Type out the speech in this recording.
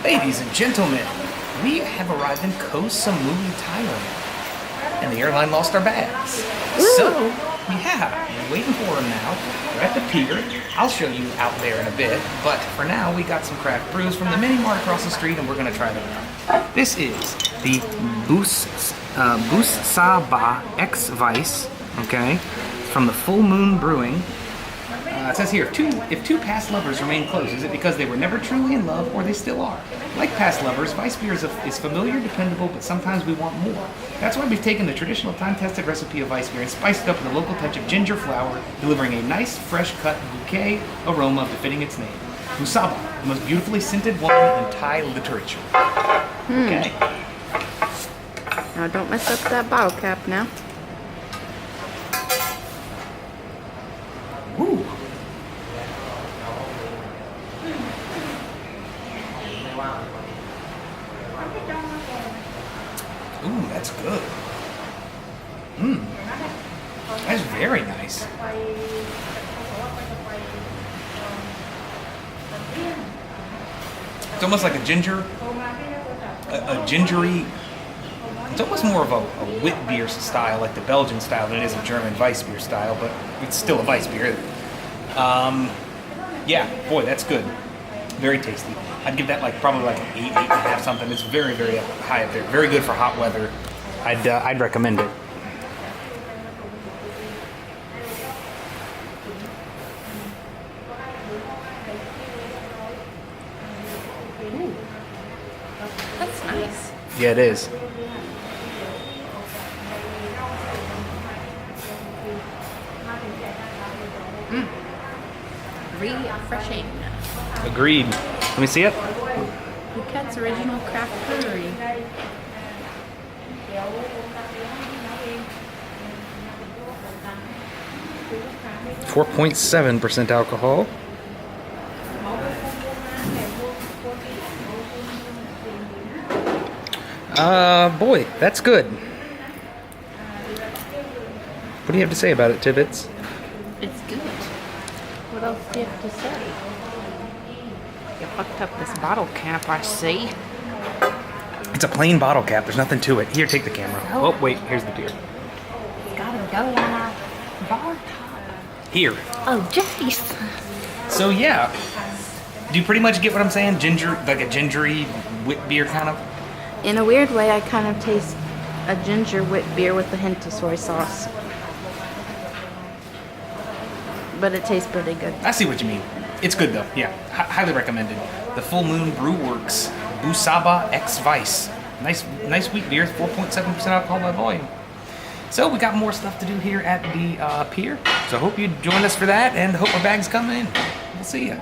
Ladies and gentlemen, we have arrived in Koh Samui, Thailand, and the airline lost our bags. So, yeah, we're waiting for them now. We're at the pier. I'll show you out there in a bit, but for now, we got some craft brews from the mini mart across the street, and we're going to try them out. This is the Bussaba Ex-Weisse, okay, from the Full Moon Brewing. It says here, if two past lovers remain close, is it because they were never truly in love or they still are? Like past lovers, Weissbier is familiar, dependable, but sometimes we want more. That's why we've taken the traditional time-tested recipe of Weissbier and spiced it up with a local touch of ginger flower, delivering a nice, fresh-cut bouquet aroma befitting its name. Bussaba, the most beautifully scented woman in Thai literature. Okay. Now don't mess up that bottle cap now. Ooh. Ooh, that's good. Mmm. That's very nice. It's almost like a gingery. It's almost more of a wit beer style, like the Belgian style, than it is a German Weissbier style, but it's still a Weissbier. Yeah, boy, that's good. Very tasty. I'd give that probably like an 8, 8.5 something. It's very, very high up there. Very good for hot weather. I'd recommend it. Ooh. That's nice. Yeah, it is. Refreshing. Agreed. Let me see it. Phuket's original craft brewery. 4.7% alcohol. Boy, that's good. What do you have to say about it, Tibbets? It's good. What else do you have to say? You fucked up this bottle cap, I see. It's a plain bottle cap. There's nothing to it. Here, take the camera. Oh, wait. Here's the beer. It's gotta go on our bar top. Here. Oh, jeez. So, yeah. Do you pretty much get what I'm saying? Ginger, like a gingery wit beer kind of? In a weird way, I kind of taste a ginger wit beer with a hint of soy sauce. But it tastes pretty good. I see what you mean. It's good, though. Yeah. Highly recommended. The Full Moon Brewworks Bussaba Ex-Weisse. Nice wheat beer, 4.7% alcohol by volume. So we got more stuff to do here at the pier. So I hope you join us for that, and hope our bags come in. We'll see ya.